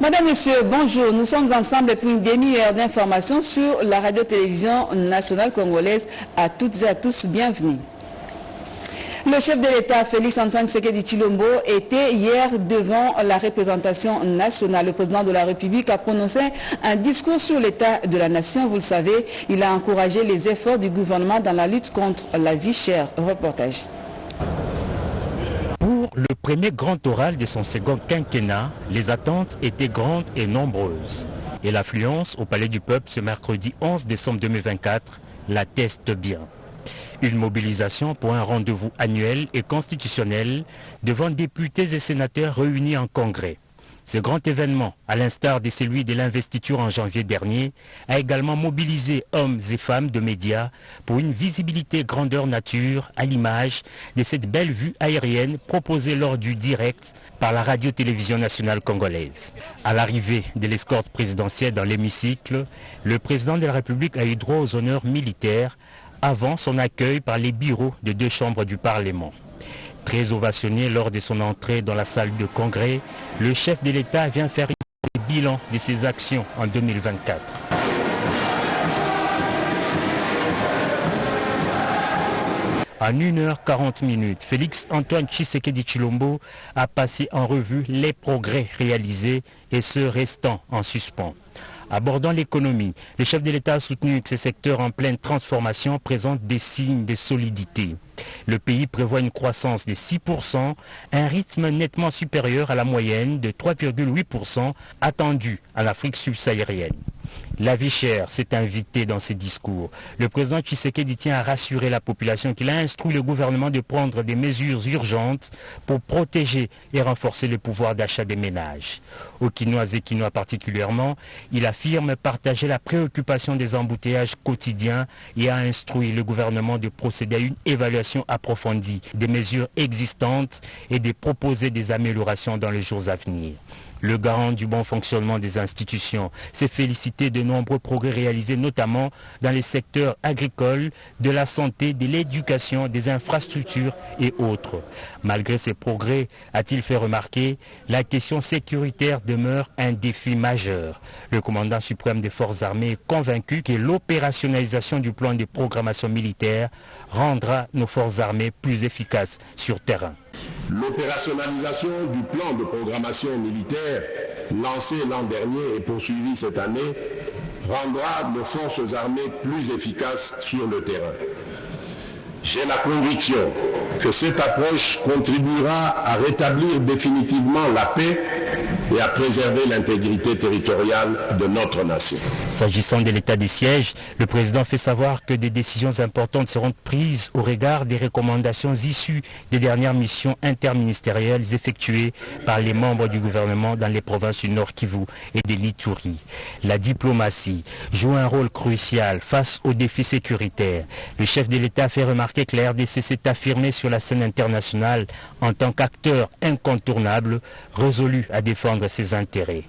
Madame, Monsieur, bonjour. Nous sommes ensemble pour une demi-heure d'informations sur la radio-télévision nationale congolaise. À toutes et à tous, bienvenue. Le chef de l'État, Félix-Antoine Tshisekedi Tshilombo, était hier devant la représentation nationale. Le président de la République a prononcé un discours sur l'état de la nation. Vous le savez, il a encouragé les efforts du gouvernement dans la lutte contre la vie chère. Reportage. Pour le premier grand oral de son second quinquennat, les attentes étaient grandes et nombreuses. Et l'affluence au Palais du Peuple ce mercredi 11 décembre 2024 l'atteste bien. Une mobilisation pour un rendez-vous annuel et constitutionnel devant députés et sénateurs réunis en congrès. Ce grand événement, à l'instar de celui de l'investiture en janvier dernier, a également mobilisé hommes et femmes de médias pour une visibilité grandeur nature à l'image de cette belle vue aérienne proposée lors du direct par la radio-télévision nationale congolaise. À l'arrivée de l'escorte présidentielle dans l'hémicycle, le président de la République a eu droit aux honneurs militaires avant son accueil par les bureaux de 2 chambres du Parlement. Très ovationné lors de son entrée dans la salle de congrès, le chef de l'État vient faire un bilan de ses actions en 2024. En 1h40, Félix-Antoine Tshisekedi Tshilombo a passé en revue les progrès réalisés et ceux restant en suspens. Abordant l'économie, le chef de l'État a soutenu que ces secteurs en pleine transformation présentent des signes de solidité. Le pays prévoit une croissance de 6%, un rythme nettement supérieur à la moyenne de 3,8% attendue en Afrique subsaharienne. La vie chère s'est invitée dans ses discours. Le président Tshisekedi tient à rassurer la population qu'il a instruit le gouvernement de prendre des mesures urgentes pour protéger et renforcer le pouvoir d'achat des ménages. Aux Quinois et Quinois particulièrement, il affirme partager la préoccupation des embouteillages quotidiens et a instruit le gouvernement de procéder à une évaluation approfondie des mesures existantes et de proposer des améliorations dans les jours à venir. Le garant du bon fonctionnement des institutions s'est félicité de nombreux progrès réalisés notamment dans les secteurs agricoles, de la santé, de l'éducation, des infrastructures et autres. Malgré ces progrès, a-t-il fait remarquer, la question sécuritaire demeure un défi majeur. Le commandant suprême des forces armées est convaincu que l'opérationnalisation du plan de programmation militaire rendra nos forces armées plus efficaces sur terrain. L'opérationnalisation du plan de programmation militaire lancé l'an dernier et poursuivi cette année rendra nos forces armées plus efficaces sur le terrain. J'ai la conviction que cette approche contribuera à rétablir définitivement la paix et à préserver l'intégrité territoriale de notre nation. S'agissant de l'état des sièges, le président fait savoir que des décisions importantes seront prises au regard des recommandations issues des dernières missions interministérielles effectuées par les membres du gouvernement dans les provinces du Nord Kivu et de l'Ituri. La diplomatie joue un rôle crucial face aux défis sécuritaires. Le chef de l'État fait remarquer que la RDC s'est affirmée sur la scène internationale en tant qu'acteur incontournable, résolu à défendre ses intérêts.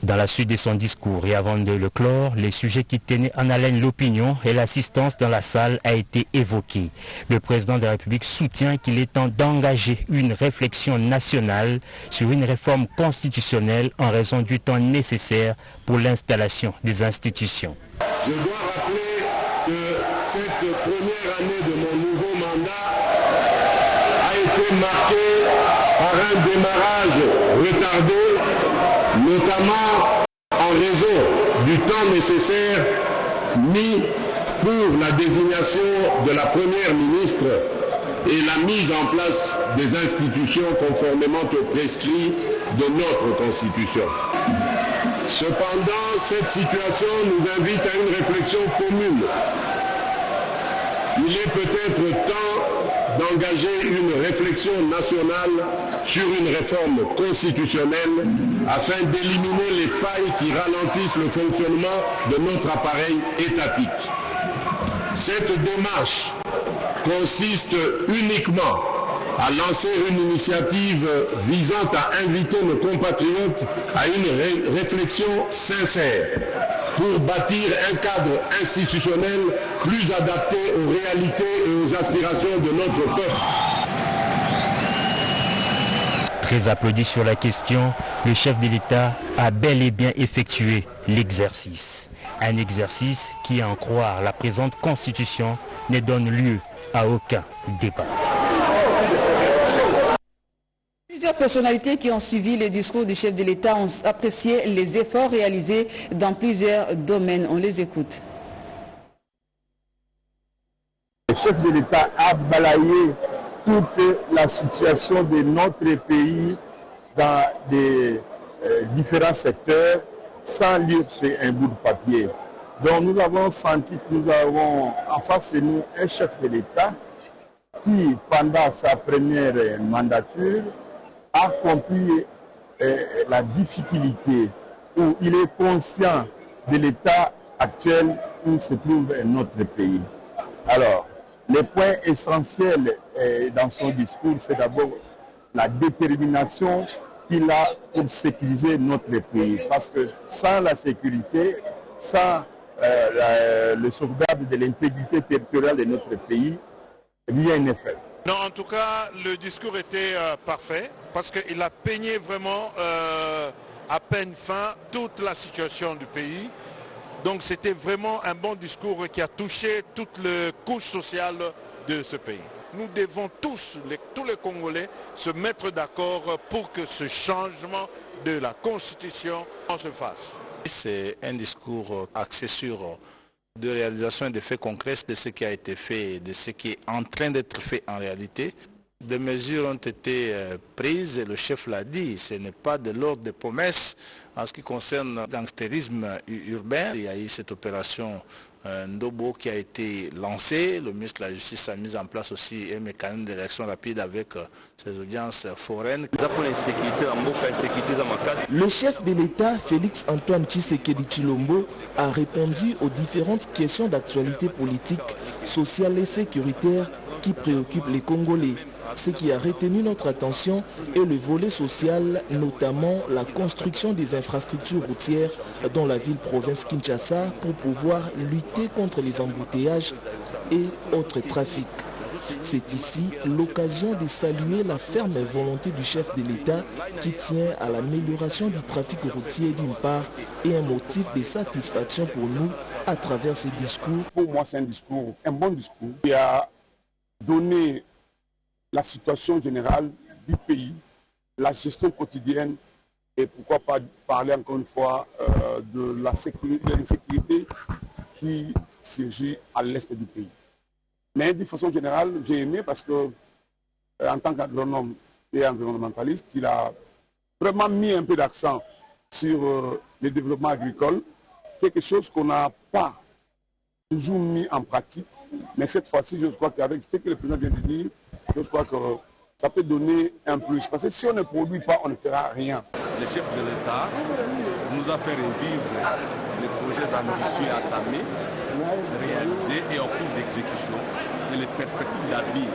Dans la suite de son discours et avant de le clore, les sujets qui tenaient en haleine l'opinion et l'assistance dans la salle a été évoqué. Le président de la République soutient qu'il est temps d'engager une réflexion nationale sur une réforme constitutionnelle en raison du temps nécessaire pour l'installation des institutions. Je dois rappeler que cette première année de mon nouveau mandat a été marquée par un démarrage retardé, notamment en raison du temps nécessaire mis pour la désignation de la première ministre et la mise en place des institutions conformément aux prescrits de notre Constitution. Cependant, cette situation nous invite à une réflexion commune. Il est peut-être temps d'engager une réflexion nationale sur une réforme constitutionnelle afin d'éliminer les failles qui ralentissent le fonctionnement de notre appareil étatique. Cette démarche consiste uniquement à lancer une initiative visant à inviter nos compatriotes à une réflexion sincère pour bâtir un cadre institutionnel plus adapté aux réalités et aux aspirations de notre peuple. Très applaudi sur la question, le chef de l'État a bel et bien effectué l'exercice. Un exercice qui, à en croire la présente constitution, ne donne lieu à aucun débat. Plusieurs personnalités qui ont suivi le discours du chef de l'État ont apprécié les efforts réalisés dans plusieurs domaines. On les écoute. Le chef de l'État a balayé toute la situation de notre pays dans des différents secteurs sans lire sur un bout de papier. Donc nous avons senti que nous avons en face de nous un chef de l'État qui, pendant sa première mandature, a compris la difficulté, où il est conscient de l'état actuel où se trouve notre pays. Alors, le point essentiel dans son discours, c'est d'abord la détermination qu'il a pour sécuriser notre pays. Parce que sans la sécurité, sans le sauvegarde de l'intégrité territoriale de notre pays, rien n'est fait. Non, en tout cas, le discours était parfait parce qu'il a peigné vraiment à peine fin toute la situation du pays. Donc c'était vraiment un bon discours qui a touché toutes les couches sociales de ce pays. Nous devons tous les Congolais se mettre d'accord pour que ce changement de la Constitution se fasse. C'est un discours axé sur de réalisation et de faits concrets de ce qui a été fait et de ce qui est en train d'être fait en réalité. Des mesures ont été prises et le chef l'a dit, ce n'est pas de l'ordre des promesses. En ce qui concerne le gangstérisme urbain, il y a eu cette opération Ndobo qui a été lancée. Le ministre de la Justice a mis en place aussi un mécanisme de réaction rapide avec ses audiences foraines. Le chef de l'État, Félix Antoine Tshisekedi Tshilombo, a répondu aux différentes questions d'actualité politique, sociale et sécuritaire qui préoccupent les Congolais. Ce qui a retenu notre attention est le volet social, notamment la construction des infrastructures routières dans la ville-province Kinshasa pour pouvoir lutter contre les embouteillages et autres trafics. C'est ici l'occasion de saluer la ferme volonté du chef de l'État qui tient à l'amélioration du trafic routier d'une part et un motif de satisfaction pour nous à travers ce discours. Pour moi, c'est un bon discours qui a donné la situation générale du pays, la gestion quotidienne et pourquoi pas parler encore une fois de l'insécurité qui surgit à l'est du pays. Mais de façon générale, j'ai aimé parce que en tant qu'agronome et environnementaliste, il a vraiment mis un peu d'accent sur le développement agricole, quelque chose qu'on n'a pas toujours mis en pratique. Mais cette fois-ci, je crois qu'avec ce que le président vient de dire, je crois que ça peut donner un plus. Parce que si on ne produit pas, on ne fera rien. Le chef de l'État nous a fait revivre les projets ambitieux entamés, réalisés et en cours d'exécution et les perspectives d'avenir.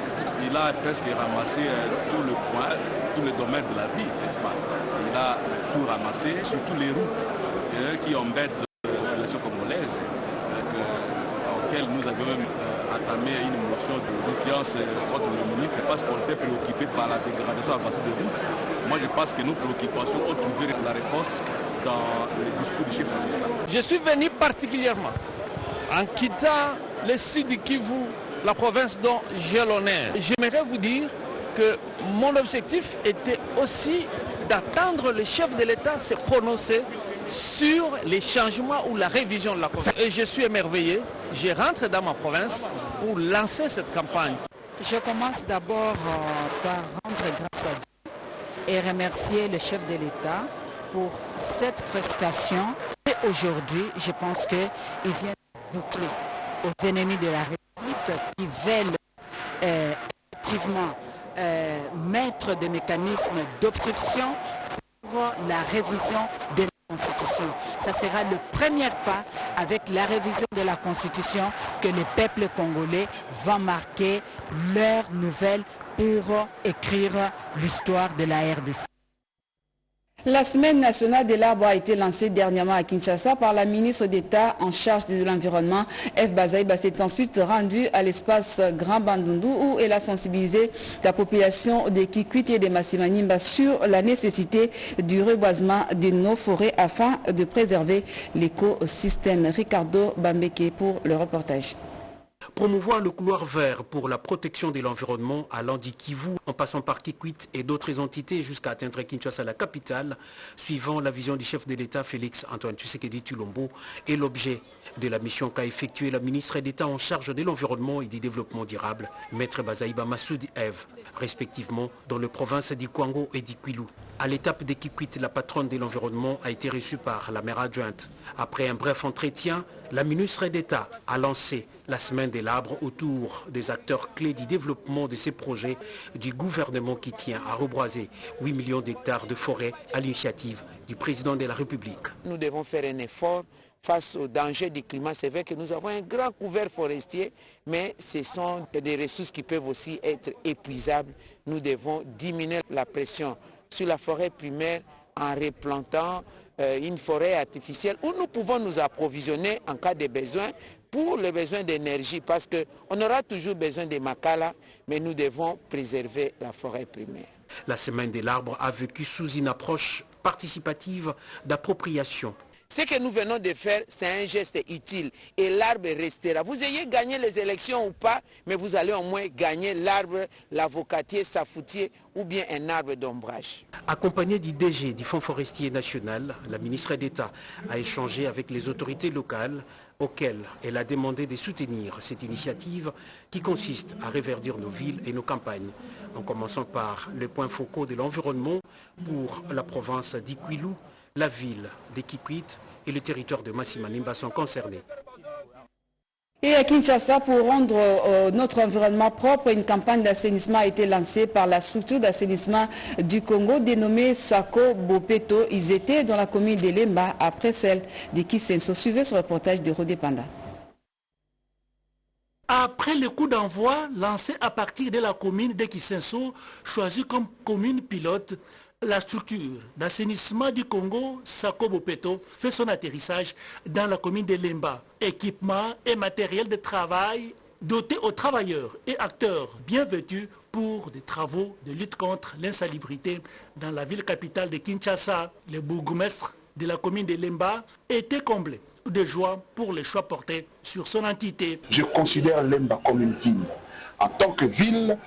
Il a presque ramassé tous les domaines de la vie, n'est-ce pas? Il a tout ramassé, surtout les routes qui embêtent la population congolaise, auxquelles nous avons même entamé une motion de défiance contre le ministre parce qu'on était préoccupé par la dégradation avancée de routes. Moi, je pense que nos préoccupations ont trouvé la réponse dans le discours du chef de l'État. Je suis venu particulièrement en quittant le sud du Kivu, la province dont j'ai l'honneur. J'aimerais vous dire que mon objectif était aussi d'attendre le chef de l'État se prononcer sur les changements ou la révision de la Constitution. Et je suis émerveillé. Je rentre dans ma province pour lancer cette campagne. Je commence d'abord par rendre grâce à Dieu et remercier le chef de l'État pour cette prestation. Et aujourd'hui, je pense qu'il vient boucler aux ennemis de la République qui veulent effectivement mettre des mécanismes d'obstruction pour la révision de la Constitution. Ça sera le premier pas avec la révision de la Constitution que le peuple congolais va marquer leur nouvelle pour écrire l'histoire de la RDC. La semaine nationale de l'arbre a été lancée dernièrement à Kinshasa par la ministre d'État en charge de l'environnement. F. Bazaïba s'est ensuite rendue à l'espace Grand Bandundu où elle a sensibilisé la population de Kikwit et de Massimanimba sur la nécessité du reboisement de nos forêts afin de préserver l'écosystème. Ricardo Bambeke pour le reportage. Promouvoir le couloir vert pour la protection de l'environnement allant du Kivu en passant par Kikwit et d'autres entités jusqu'à atteindre Kinshasa, la capitale, suivant la vision du chef de l'État Félix Antoine Tshisekedi Tshilombo, est l'objet de la mission qu'a effectuée la ministre d'État en charge de l'environnement et du développement durable, Maître Bazaïba Massoudi Eve, respectivement dans les provinces du Kwango et du Kwilu. À l'étape de Kikwit, la patronne de l'environnement a été reçue par la maire adjointe. Après un bref entretien, la ministre d'État a lancé la semaine de l'arbre autour des acteurs clés du développement de ces projets du gouvernement qui tient à reboiser 8 millions d'hectares de forêt à l'initiative du président de la République. Nous devons faire un effort face aux dangers du climat. C'est vrai que nous avons un grand couvert forestier, mais ce sont des ressources qui peuvent aussi être épuisables. Nous devons diminuer la pression sur la forêt primaire en replantant une forêt artificielle où nous pouvons nous approvisionner en cas de besoin pour les besoins d'énergie, parce qu'on aura toujours besoin de makala, mais nous devons préserver la forêt primaire. La semaine de l'arbre a vécu sous une approche participative d'appropriation. Ce que nous venons de faire, c'est un geste utile et l'arbre restera. Vous ayez gagné les élections ou pas, mais vous allez au moins gagner l'arbre, l'avocatier, safoutier ou bien un arbre d'ombrage. Accompagnée du DG du Fonds forestier national, la ministre d'État a échangé avec les autorités locales auxquelles elle a demandé de soutenir cette initiative qui consiste à reverdir nos villes et nos campagnes, en commençant par les points focaux de l'environnement pour la province d'Ikwilu. La ville de Kikwit et le territoire de Massimanimba sont concernés. Et à Kinshasa, pour rendre notre environnement propre, une campagne d'assainissement a été lancée par la structure d'assainissement du Congo dénommée Sako Bopeto. Ils étaient dans la commune de Lemba après celle de Kisenso. Suivez ce reportage de Rodé Panda. Après le coup d'envoi lancé à partir de la commune de Kisenso, choisie comme commune pilote, la structure d'assainissement du Congo, Sako Bopeto, fait son atterrissage dans la commune de Lemba. Équipement et matériel de travail dotés aux travailleurs et acteurs bien vêtus pour des travaux de lutte contre l'insalubrité dans la ville capitale de Kinshasa. Le bourgmestre de la commune de Lemba était comblé de joie pour les choix portés sur son entité. Je considère Lemba comme une ville. En tant que ville,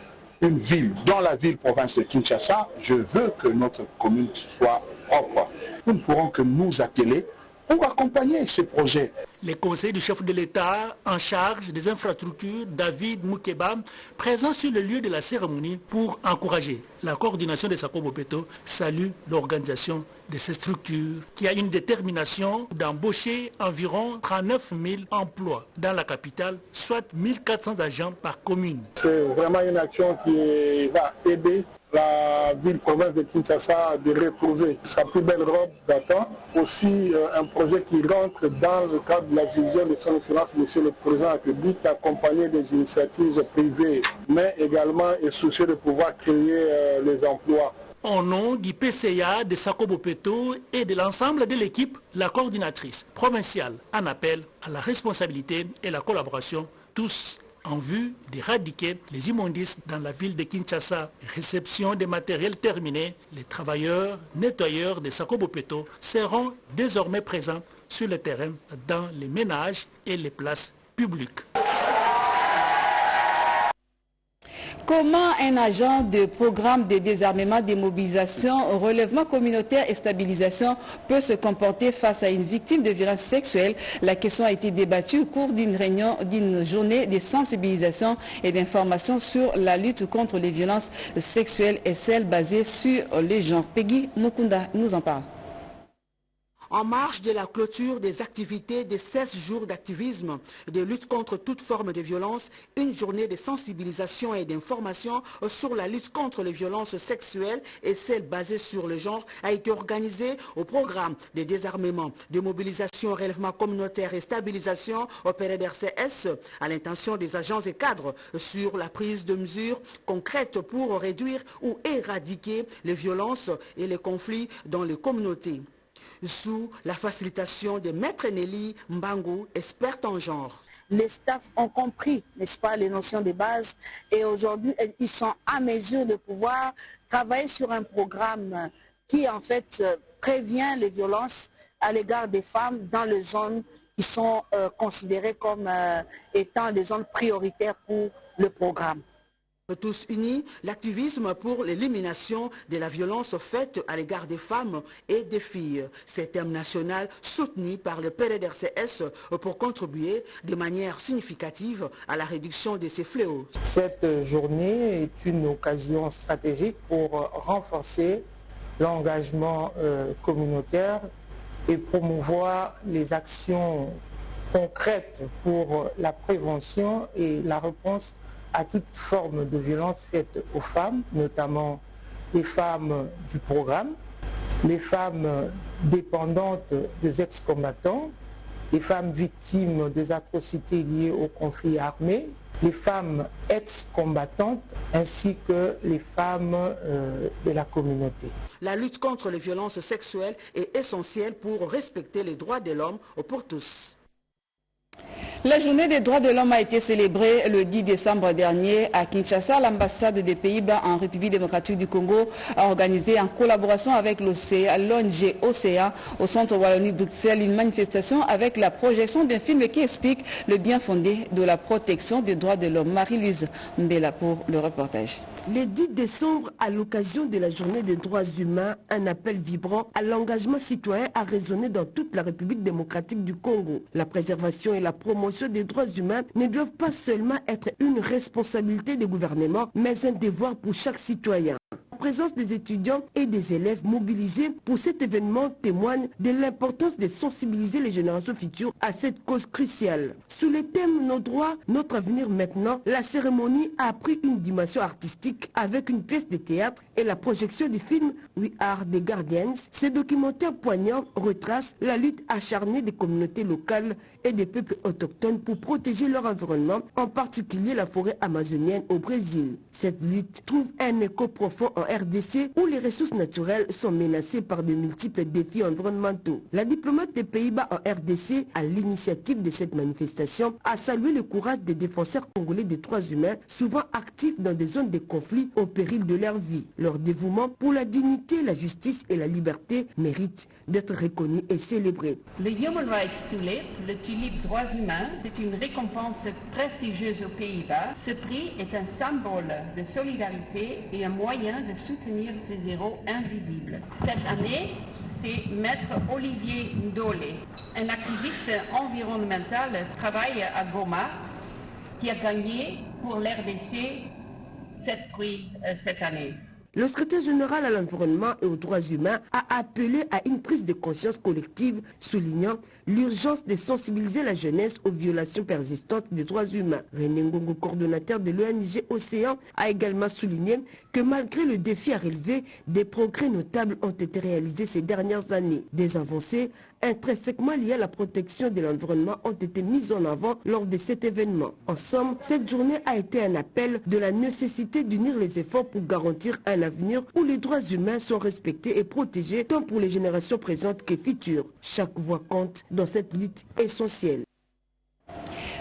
une ville dans la ville-province de Kinshasa, je veux que notre commune soit propre. Nous ne pourrons que nous atteler pour accompagner ces projets. Les conseils du chef de l'État en charge des infrastructures, David Moukeba, présent sur le lieu de la cérémonie pour encourager la coordination de Sako Bopeto, salue l'organisation de ces structures qui a une détermination d'embaucher environ 39 000 emplois dans la capitale, soit 1400 agents par commune. C'est vraiment une action qui va aider la ville-province de Kinshasa de retrouver sa plus belle robe d'antan. Aussi un projet qui rentre dans le cadre de la vision de son Excellence Monsieur le Président de la République, accompagné des initiatives privées, mais également est soucieux de pouvoir créer les emplois. Au nom du PCA de Sako Bopeto et de l'ensemble de l'équipe, la coordinatrice provinciale en appelle à la responsabilité et la collaboration, tous en vue d'éradiquer les immondices dans la ville de Kinshasa. Réception des matériels terminés, les travailleurs nettoyeurs de Sako Bopeto seront désormais présents sur le terrain dans les ménages et les places publiques. Comment un agent de programme de désarmement, démobilisation, relèvement communautaire et stabilisation peut se comporter face à une victime de violences sexuelles? La question a été débattue au cours d'une réunion, d'une journée de sensibilisation et d'information sur la lutte contre les violences sexuelles et celles basées sur les genres. Peggy Mukunda nous en parle. En marge de la clôture des activités des 16 jours d'activisme de lutte contre toute forme de violence, une journée de sensibilisation et d'information sur la lutte contre les violences sexuelles et celles basées sur le genre a été organisée au programme de désarmement, de mobilisation, relèvement communautaire et stabilisation au PDDRCS à l'intention des agents et cadres sur la prise de mesures concrètes pour réduire ou éradiquer les violences et les conflits dans les communautés. Sous la facilitation de Maître Nelly Mbangu, experte en genre. Les staffs ont compris, n'est-ce pas, les notions de base et aujourd'hui, ils sont à mesure de pouvoir travailler sur un programme qui, en fait, prévient les violences à l'égard des femmes dans les zones qui sont considérées comme étant des zones prioritaires pour le programme. Tous unis, l'activisme pour l'élimination de la violence faite à l'égard des femmes et des filles. C'est un thème national soutenu par le PDDRCS pour contribuer de manière significative à la réduction de ces fléaux. Cette journée est une occasion stratégique pour renforcer l'engagement communautaire et promouvoir les actions concrètes pour la prévention et la réponse à toute forme de violence faite aux femmes, notamment les femmes du programme, les femmes dépendantes des ex-combattants, les femmes victimes des atrocités liées aux conflits armés, les femmes ex-combattantes ainsi que les femmes de la communauté. La lutte contre les violences sexuelles est essentielle pour respecter les droits de l'homme pour tous. La journée des droits de l'homme a été célébrée le 10 décembre dernier à Kinshasa. L'ambassade des Pays-Bas en République démocratique du Congo a organisé en collaboration avec l'ONG Océan au centre Wallonie-Bruxelles une manifestation avec la projection d'un film qui explique le bien fondé de la protection des droits de l'homme. Marie-Louise Mbela pour le reportage. Le 10 décembre, à l'occasion de la journée des droits humains, un appel vibrant à l'engagement citoyen a résonné dans toute la République démocratique du Congo. La préservation et la promotion des droits humains ne doivent pas seulement être une responsabilité des gouvernements, mais un devoir pour chaque citoyen. La présence des étudiants et des élèves mobilisés pour cet événement témoigne de l'importance de sensibiliser les générations futures à cette cause cruciale. Sous le thème « Nos droits, notre avenir maintenant », la cérémonie a pris une dimension artistique avec une pièce de théâtre et la projection du film « We Are the Guardians ». Ce documentaire poignant retrace la lutte acharnée des communautés locales et des peuples autochtones pour protéger leur environnement, en particulier la forêt amazonienne au Brésil. Cette lutte trouve un écho profond en RDC où les ressources naturelles sont menacées par de multiples défis environnementaux. La diplomate des Pays-Bas en RDC, à l'initiative de cette manifestation, a salué le courage des défenseurs congolais des droits humains, souvent actifs dans des zones de conflit au péril de leur vie. Leur dévouement pour la dignité, la justice et la liberté mérite d'être reconnu et célébré. Le Human Rights Tulip, le tulipe droits humains, c'est une récompense prestigieuse aux Pays-Bas. Ce prix est un symbole de solidarité et un moyen de soutenir ces héros invisibles. Cette année, c'est Maître Olivier Ndole, un activiste environnemental, travaille à Goma, qui a gagné pour l'RDC 7 prix cette année. Le secrétaire général à l'environnement et aux droits humains a appelé à une prise de conscience collective, soulignant l'urgence de sensibiliser la jeunesse aux violations persistantes des droits humains. René Ngongo, coordonnateur de l'ONG Océan, a également souligné que malgré le défi à relever, des progrès notables ont été réalisés ces dernières années. Des avancées intrinsèquement liées à la protection de l'environnement ont été mises en avant lors de cet événement. En somme, cette journée a été un appel de la nécessité d'unir les efforts pour garantir un avenir où les droits humains sont respectés et protégés tant pour les générations présentes que futures. Chaque voix compte dans cette lutte essentielle.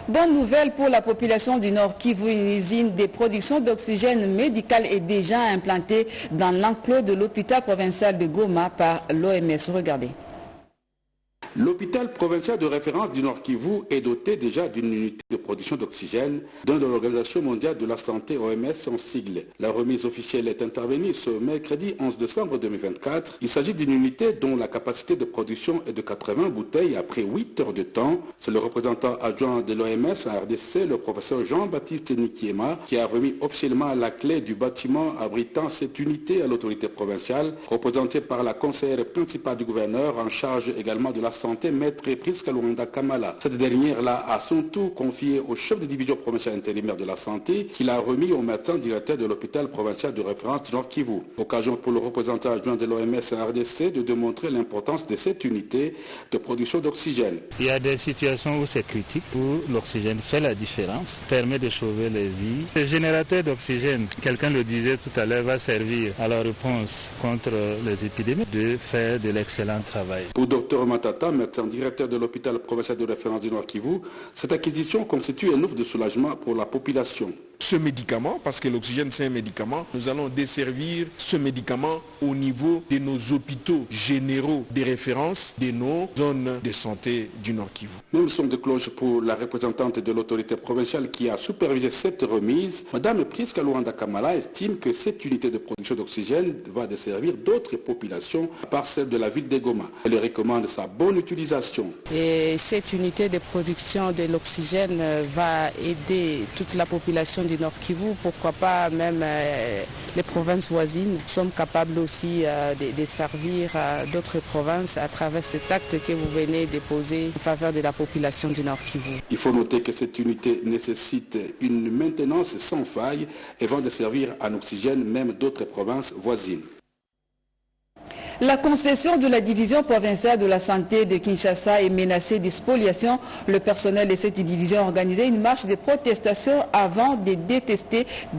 Bonne nouvelle pour la population du Nord Kivu, une usine de production d'oxygène médical est déjà implantée dans l'enclos de l'hôpital provincial de Goma par l'OMS. Regardez. L'hôpital provincial de référence du Nord Kivu est doté déjà d'une unité de production d'oxygène dont de l'Organisation mondiale de la santé OMS en sigle. La remise officielle est intervenue ce mercredi 11 décembre 2024. Il s'agit d'une unité dont la capacité de production est de 80 bouteilles après 8 heures de temps. C'est le représentant adjoint de l'OMS en RDC, le professeur Jean-Baptiste Nikiema, qui a remis officiellement la clé du bâtiment abritant cette unité à l'autorité provinciale, représentée par la conseillère principale du gouverneur en charge également de la santé, maître Priska Luanda Kamala. Cette dernière-là a son tour confié au chef de division provinciale intérimaire de la santé, qui l'a remis au médecin directeur de l'hôpital provincial de référence du Nord Kivu. Occasion pour le représentant adjoint de l'OMS en RDC de démontrer l'importance de cette unité de production d'oxygène. Il y a des situations où c'est critique, où l'oxygène fait la différence, permet de sauver les vies. Le générateur d'oxygène, quelqu'un le disait tout à l'heure, va servir à la réponse contre les épidémies, de faire de l'excellent travail. Pour Dr Matata, médecin directeur de l'hôpital provincial de référence du Nord Kivu, cette acquisition constitue un offre de soulagement pour la population. Ce médicament, parce que l'oxygène c'est un médicament, nous allons desservir ce médicament au niveau de nos hôpitaux généraux de référence de nos zones de santé du Nord Kivu. Même son de cloche pour la représentante de l'autorité provinciale qui a supervisé cette remise, Mme Priska Luanda Kamala estime que cette unité de production d'oxygène va desservir d'autres populations à part celle de la ville de Goma. Elle recommande sa bonne utilisation. Et cette unité de production de l'oxygène va aider toute la population du Nord Kivu, pourquoi pas même les provinces voisines. Nous sommes capables aussi de servir d'autres provinces à travers cet acte que vous venez de poser en faveur de la population du Nord Kivu. Il faut noter que cette unité nécessite une maintenance sans faille et va desservir en oxygène même d'autres provinces voisines. La concession de la division provinciale de la santé de Kinshasa est menacée de spoliation. Le personnel de cette division a organisé une marche de protestation avant de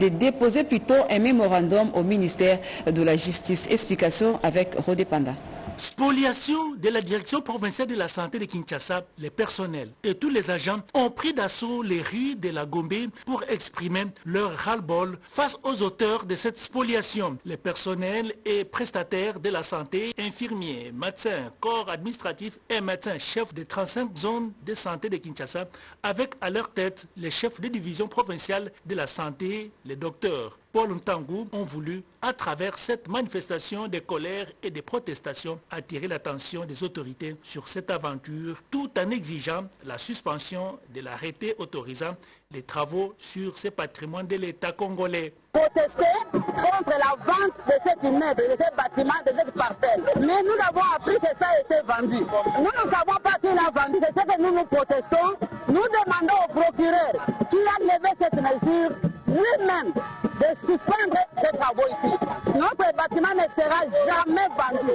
déposer plutôt un mémorandum au ministère de la Justice. Explication avec Rodé Panda. Spoliation de la direction provinciale de la santé de Kinshasa, les personnels et tous les agents ont pris d'assaut les rues de la Gombe pour exprimer leur ras-le-bol face aux auteurs de cette spoliation. Les personnels et prestataires de la santé, infirmiers, médecins, corps administratifs et médecins chefs des 35 zones de santé de Kinshasa, avec à leur tête les chefs de division provinciale de la santé, les docteurs Paul Ntangou, ont voulu, à travers cette manifestation de colère et de protestation, attirer l'attention des autorités sur cette aventure, tout en exigeant la suspension de l'arrêté autorisant les travaux sur ces patrimoines de l'État congolais. Protester contre la vente de cet immeuble, de ce bâtiment, de cette parcelle. Mais nous avons appris que ça a été vendu. Nous ne savons pas qui l'a vendu, c'est ce que nous protestons. Nous demandons au procureur qui a levé cette mesure lui-même de suspendre ces travaux ici. Notre bâtiment ne sera jamais vendu.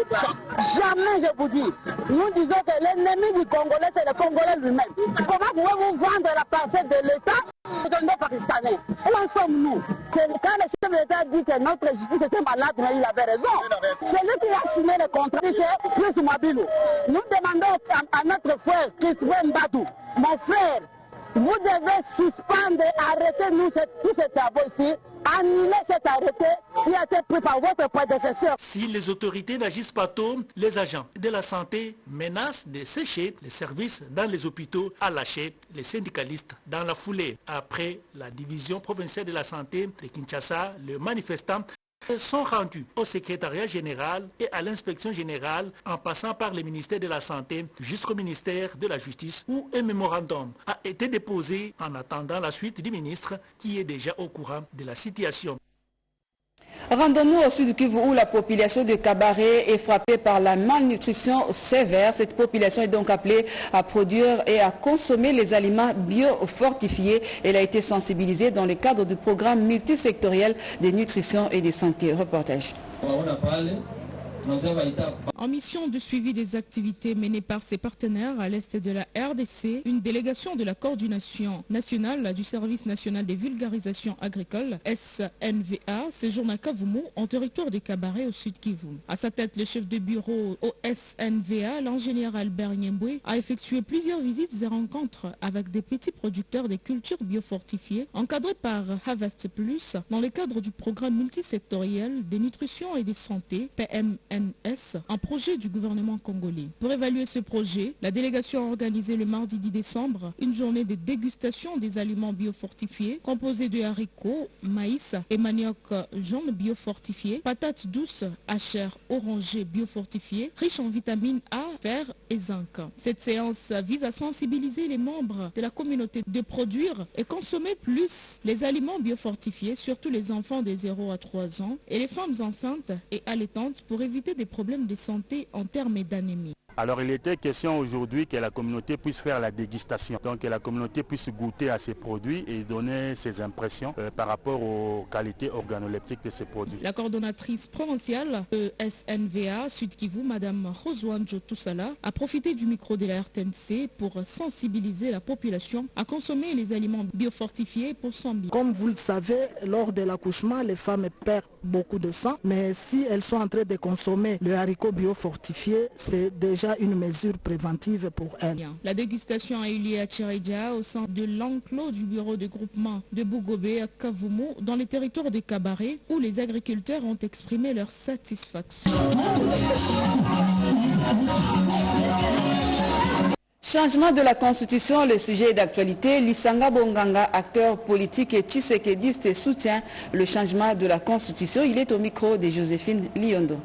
Jamais, je vous dis. Nous disons que l'ennemi du Congolais, c'est le Congolais lui-même. Comment pouvez-vous vendre la parcelle de l'État aux Pakistanais? Où en sommes-nous? Quand le chef de l'État dit que notre justice était malade, mais il avait raison. C'est lui qui a signé le contrat, c'est Chris Mabilou. Nous demandons à notre frère Chris Mbadou, mon frère, vous devez suspendre, arrêter tous ces travaux ici, annuler cet arrêté qui a été pris par votre prédécesseur. Si les autorités n'agissent pas tôt, les agents de la santé menacent de sécher les services dans les hôpitaux, à lâcher les syndicalistes dans la foulée. Après la division provinciale de la santé de Kinshasa, les manifestants sont rendus au secrétariat général et à l'inspection générale en passant par le ministère de la Santé jusqu'au ministère de la Justice où un mémorandum a été déposé en attendant la suite du ministre qui est déjà au courant de la situation. Rendons-nous au sud du Kivu où la population de Kabaré est frappée par la malnutrition sévère. Cette population est donc appelée à produire et à consommer les aliments biofortifiés. Elle a été sensibilisée dans le cadre du programme multisectoriel de nutrition et de santé. Reportage. En mission de suivi des activités menées par ses partenaires à l'est de la RDC, une délégation de la coordination nationale du service national des vulgarisations agricoles, SNVA, séjourne à Kavumu, en territoire de Kabaré au sud Kivu. À sa tête, le chef de bureau au SNVA, l'ingénieur Albert Nyemboué, a effectué plusieurs visites et rencontres avec des petits producteurs de cultures biofortifiées, encadrés par Harvest Plus, dans le cadre du programme multisectoriel des nutrition et de santé, PM HNS, un projet du gouvernement congolais. Pour évaluer ce projet, la délégation a organisé le mardi 10 décembre une journée de dégustation des aliments biofortifiés composés de haricots, maïs et manioc jaune biofortifié, patates douces à chair orangée biofortifiée, riches en vitamines A, fer et zinc. Cette séance vise à sensibiliser les membres de la communauté de produire et consommer plus les aliments biofortifiés, surtout les enfants de 0 à 3 ans et les femmes enceintes et allaitantes pour éviter des problèmes de santé en termes d'anémie. Alors il était question aujourd'hui que la communauté puisse faire la dégustation, donc que la communauté puisse goûter à ces produits et donner ses impressions par rapport aux qualités organoleptiques de ces produits. La coordonnatrice provinciale SNVA Sud Kivu, Madame Roswan Jotusala, a profité du micro de la RTNC pour sensibiliser la population à consommer les aliments biofortifiés pour son bien. Comme vous le savez, lors de l'accouchement, les femmes perdent beaucoup de sang, mais si elles sont en train de consommer le haricot biofortifié, c'est déjà une mesure préventive pour elles. La dégustation a eu lieu à Tchiredja au sein de l'enclos du bureau de groupement de Bougobé à Kavumu dans les territoires de Kabaré où les agriculteurs ont exprimé leur satisfaction. Changement de la Constitution, le sujet est d'actualité. Lisanga Bonganga, acteur politique et tshisekédiste, soutient le changement de la Constitution. Il est au micro de Joséphine Liondo.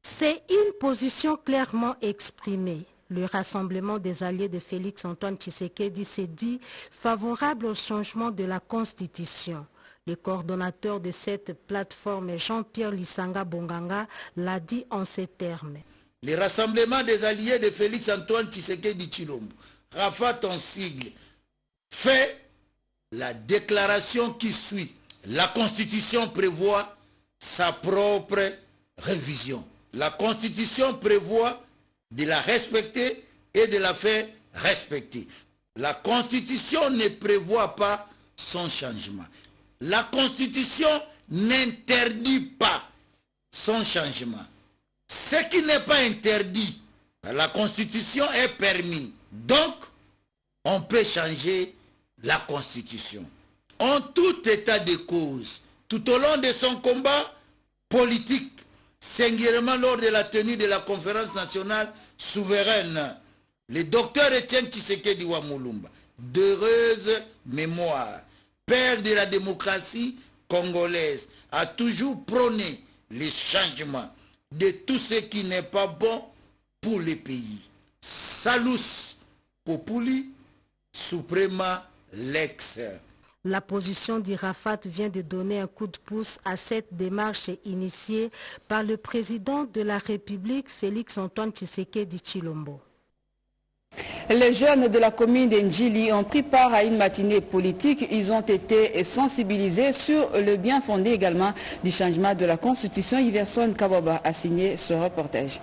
C'est une position clairement exprimée. Le rassemblement des alliés de Félix Antoine Tshisekedi s'est dit favorable au changement de la Constitution. Le coordonnateur de cette plateforme, Jean-Pierre Lisanga Bonganga, l'a dit en ces termes. Le rassemblement des alliés de Félix Antoine Tshisekedi Tshilombo, RAFAT en sigle, fait la déclaration qui suit. La Constitution prévoit sa propre révision. La Constitution prévoit de la respecter et de la faire respecter. La Constitution ne prévoit pas son changement. La Constitution n'interdit pas son changement. Ce qui n'est pas interdit, la Constitution est permis. Donc, on peut changer la Constitution. En tout état de cause, tout au long de son combat politique, singulièrement lors de la tenue de la conférence nationale souveraine, le docteur Étienne Tshisekedi Wamulumba, d'heureuse mémoire, père de la démocratie congolaise, a toujours prôné les changements de tout ce qui n'est pas bon pour le pays. Salus populi suprema lex. La position d'Irafat vient de donner un coup de pouce à cette démarche initiée par le président de la République, Félix Antoine Tshisekedi Tshilombo. Les jeunes de la commune d'Ndjili ont pris part à une matinée politique. Ils ont été sensibilisés sur le bien fondé également du changement de la Constitution. Iverson Kababa a signé ce reportage.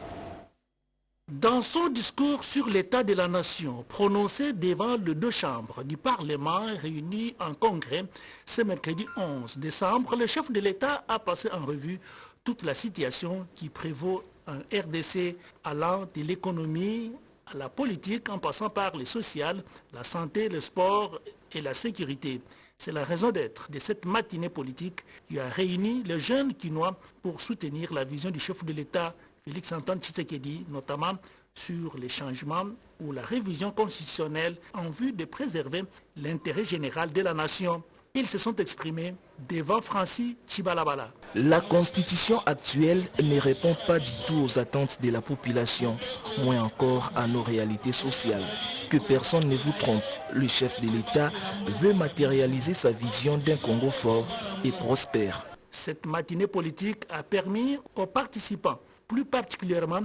Dans son discours sur l'état de la nation, prononcé devant les deux chambres du Parlement réunis en congrès ce mercredi 11 décembre, le chef de l'État a passé en revue toute la situation qui prévaut en RDC, allant de l'économie à la politique, en passant par le social, la santé, le sport et la sécurité. C'est la raison d'être de cette matinée politique qui a réuni les jeunes Kinois pour soutenir la vision du chef de l'État, Félix Antoine Tshisekedi, notamment sur les changements ou la révision constitutionnelle en vue de préserver l'intérêt général de la nation. Ils se sont exprimés devant Francis Chibalabala. La constitution actuelle ne répond pas du tout aux attentes de la population, moins encore à nos réalités sociales. Que personne ne vous trompe, le chef de l'État veut matérialiser sa vision d'un Congo fort et prospère. Cette matinée politique a permis aux participants, plus particulièrement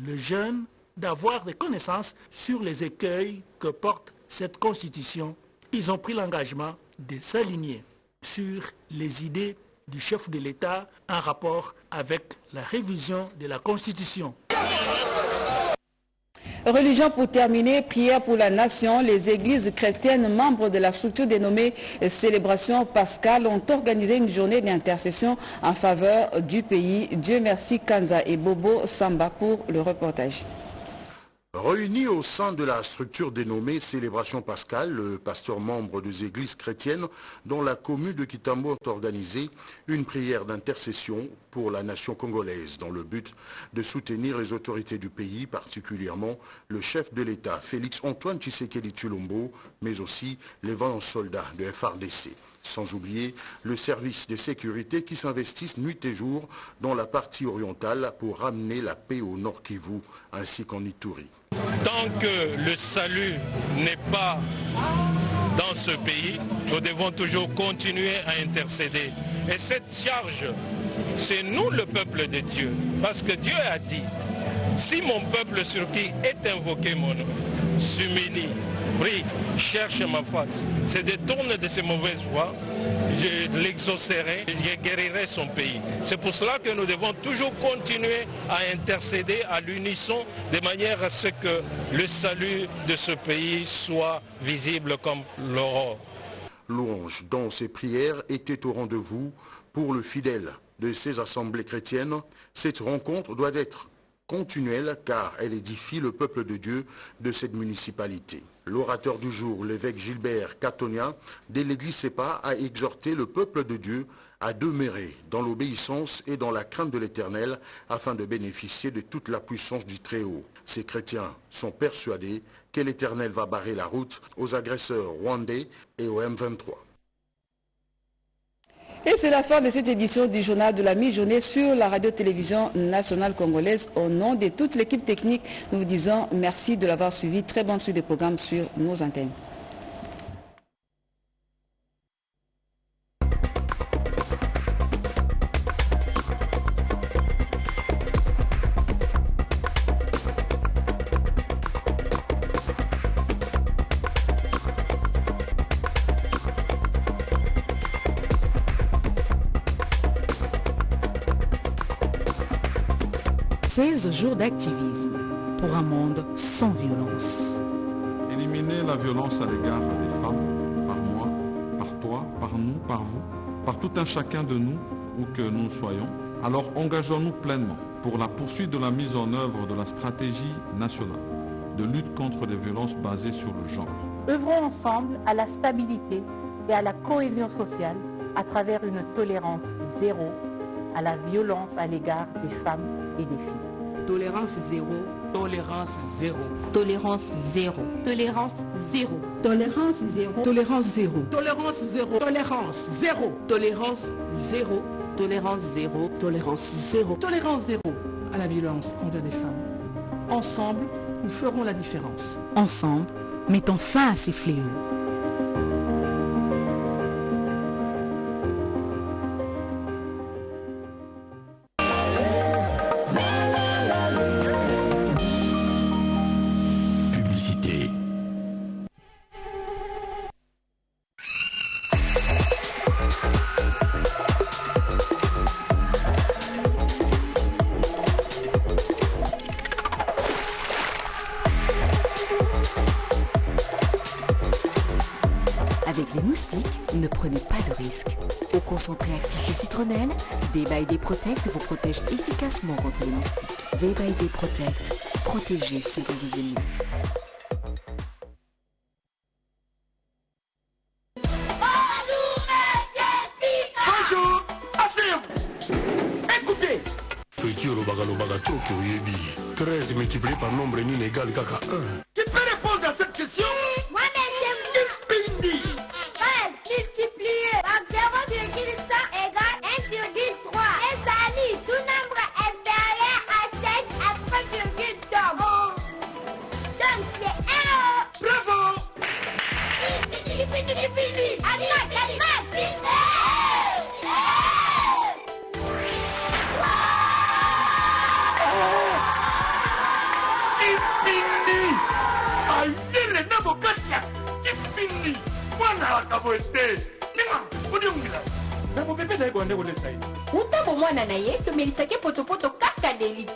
les jeunes, d'avoir des connaissances sur les écueils que porte cette constitution. Ils ont pris l'engagement de s'aligner sur les idées du chef de l'État en rapport avec la révision de la Constitution. Religion pour terminer, prière pour la nation. Les églises chrétiennes membres de la structure dénommée Célébration Pascale ont organisé une journée d'intercession en faveur du pays. Dieu merci Kanza et Bobo Samba pour le reportage. Réunis au sein de la structure dénommée Célébration Pascale, le pasteur membre des églises chrétiennes dans la commune de Kitambo ont organisé une prière d'intercession pour la nation congolaise dans le but de soutenir les autorités du pays, particulièrement le chef de l'État Félix Antoine Tshisekedi Tshilombo, mais aussi les 20 soldats de FARDC. Sans oublier le service de sécurité qui s'investissent nuit et jour dans la partie orientale pour ramener la paix au Nord Kivu ainsi qu'en Ituri. Tant que le salut n'est pas dans ce pays, nous devons toujours continuer à intercéder. Et cette charge, c'est nous le peuple de Dieu. Parce que Dieu a dit, si mon peuple sur qui est invoqué mon nom s'humilie, prie, cherche ma face, se détourne de ses mauvaises voies, je l'exaucerai, je guérirai son pays. C'est pour cela que nous devons toujours continuer à intercéder à l'unisson de manière à ce que le salut de ce pays soit visible comme l'aurore. Louange dans ces prières était au rendez-vous pour le fidèle de ces assemblées chrétiennes. Cette rencontre doit être continuelle car elle édifie le peuple de Dieu de cette municipalité. L'orateur du jour, l'évêque Gilbert Katonia, de l'église SEPA, a exhorté le peuple de Dieu à demeurer dans l'obéissance et dans la crainte de l'Éternel afin de bénéficier de toute la puissance du Très-Haut. Ces chrétiens sont persuadés que l'Éternel va barrer la route aux agresseurs rwandais et au M23. Et c'est la fin de cette édition du journal de la mi-journée sur la radio-télévision nationale congolaise. Au nom de toute l'équipe technique, nous vous disons merci de l'avoir suivi. Très bonne suite des programmes sur nos antennes. Jours d'activisme pour un monde sans violence. Éliminer la violence à l'égard des femmes, par moi, par toi, par nous, par vous, par tout un chacun de nous, où que nous soyons. Alors engageons-nous pleinement pour la poursuite de la mise en œuvre de la stratégie nationale de lutte contre les violences basées sur le genre. Œuvrons ensemble à la stabilité et à la cohésion sociale à travers une tolérance zéro à la violence à l'égard des femmes et des filles. Tolérance zéro. Tolérance zéro. Tolérance zéro. Tolérance zéro. Tolérance zéro. Tolérance zéro. Tolérance zéro. Tolérance zéro. Tolérance zéro. Tolérance zéro. Tolérance zéro. Tolérance zéro à la violence envers les femmes. Ensemble, nous ferons la différence. Ensemble, mettons fin à ces fléaux. Au concentré actif de citronnelle, Day by Day Protect vous protège efficacement contre les moustiques. Day by Day Protect, protégez ceux que vous aimez. Bonjour, asseyez-vous. Écoutez. Petit Olobaga Tokyo Yebi. 13 multiplié par nombre inégal kaka 1. Qui peut répondre à cette question? Moi, mais c'est Pindi. 13 multiplié par 0,100 égale 1,3. Et ça dit, tout nombre inférieur à 7 après 1,2. Donc c'est 1. Bravo. Pindi. Ayere na bokatia. Pindi. Mwana akaboete. utambo mwana na ye tomelisaki potopoto kaka delite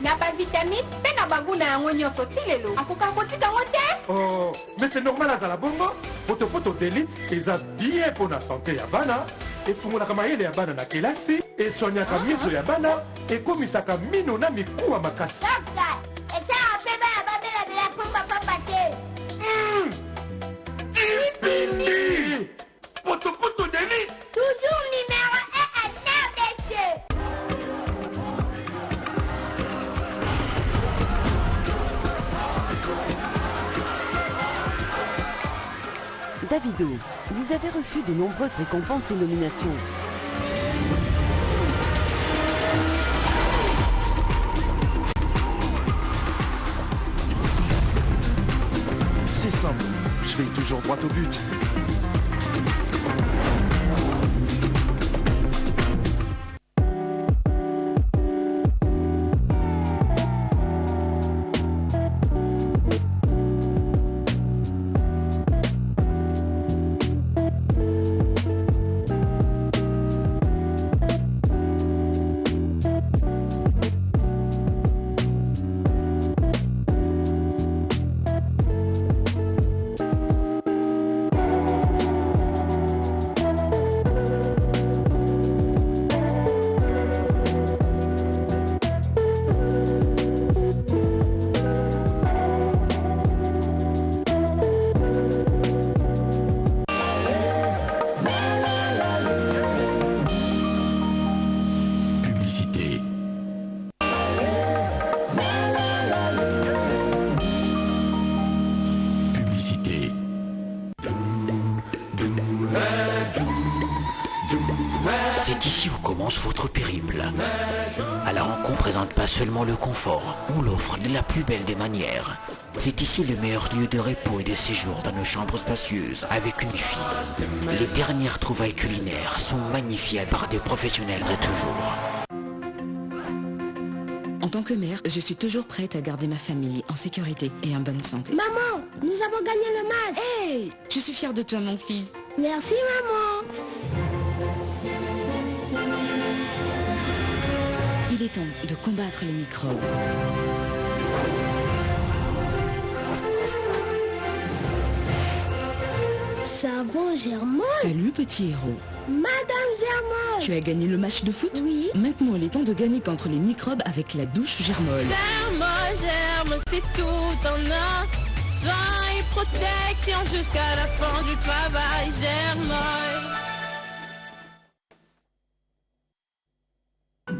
na bavitamine mpe na banguna yango nyonso ti lelo akoka kotika yango te. Oh, mais c'est normal azala bongo. Potopoto delite eza bien mpo na santé ya bana, efungolaka mayele ya bana na kelasi, eswanyaka miso ya bana, ekomisaka mino na mikuwa makasi. Docteur, eza ape bana babela Davido, vous avez reçu de nombreuses récompenses et nominations. C'est simple, je vais toujours droit au but. C'est ici où commence votre périple. Alors on ne présente pas seulement le confort, on l'offre de la plus belle des manières. C'est ici le meilleur lieu de repos et de séjour dans nos chambres spacieuses, avec une wifi. Les dernières trouvailles culinaires sont magnifiées par des professionnels de toujours. En tant que mère, je suis toujours prête à garder ma famille en sécurité et en bonne santé. Maman, nous avons gagné le match. Hey, je suis fière de toi, mon fils. Merci, maman. Il est temps de combattre les microbes. Savon Germol. Salut, petit héros. Madame Germol. Tu as gagné le match de foot? Oui. Maintenant, il est temps de gagner contre les microbes avec la douche Germol. Germol, c'est tout en un. Soins et protection jusqu'à la fin du travail. Germol.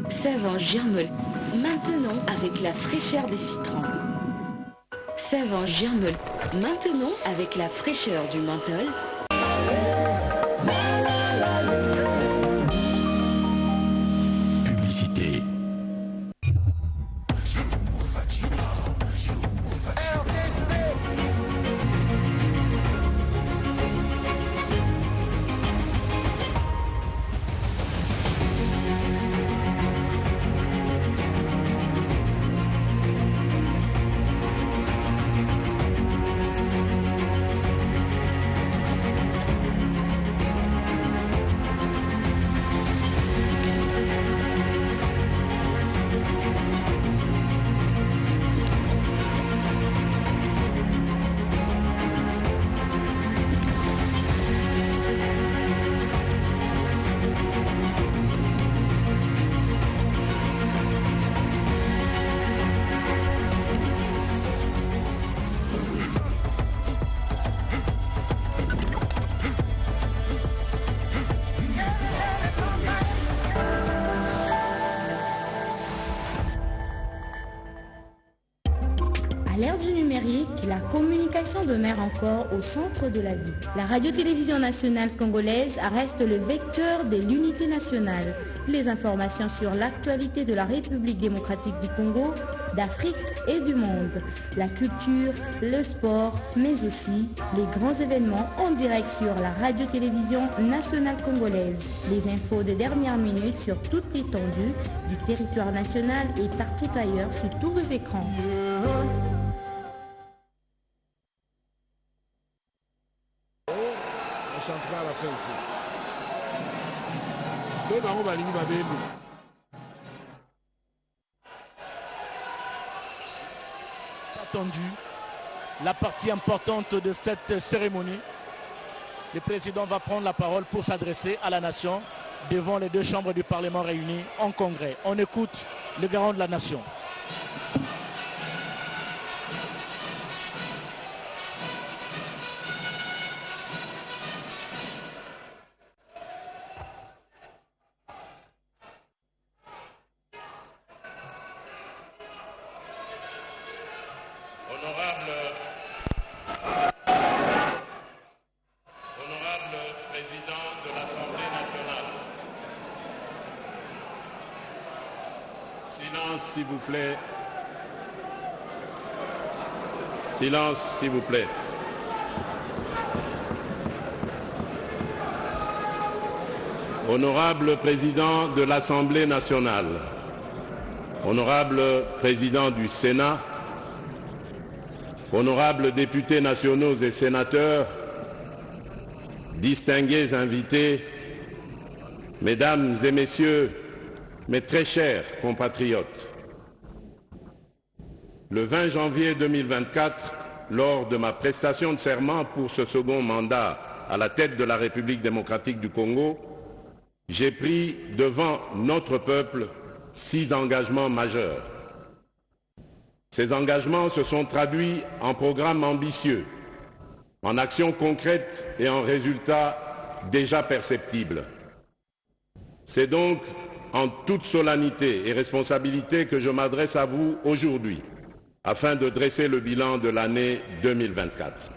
Savon Germol, maintenant avec la fraîcheur des citrons. Savon Germol, maintenant avec la fraîcheur du menthol. Publicité. À l'ère du numérique, la communication demeure encore au centre de la vie. La radio-télévision nationale congolaise reste le vecteur de l'unité nationale. Les informations sur l'actualité de la République démocratique du Congo, d'Afrique et du monde. La culture, le sport, mais aussi les grands événements en direct sur la radio-télévision nationale congolaise. Les infos de dernière minute sur toute l'étendue du territoire national et partout ailleurs sur tous vos écrans. Attendu la partie importante de cette cérémonie. Le président va prendre la parole pour s'adresser à la nation devant les deux chambres du Parlement réunies en congrès. On écoute le garant de la nation. s'il vous plaît. Silence, s'il vous plaît. Honorable Président de l'Assemblée nationale, Honorable Président du Sénat, Honorables députés nationaux et sénateurs, distingués invités, Mesdames et Messieurs, mes très chers compatriotes, le 20 janvier 2024, lors de ma prestation de serment pour ce second mandat à la tête de la République démocratique du Congo, j'ai pris devant notre peuple 6 engagements majeurs. Ces engagements se sont traduits en programmes ambitieux, en actions concrètes et en résultats déjà perceptibles. C'est donc en toute solennité et responsabilité que je m'adresse à vous aujourd'hui, afin de dresser le bilan de l'année 2024.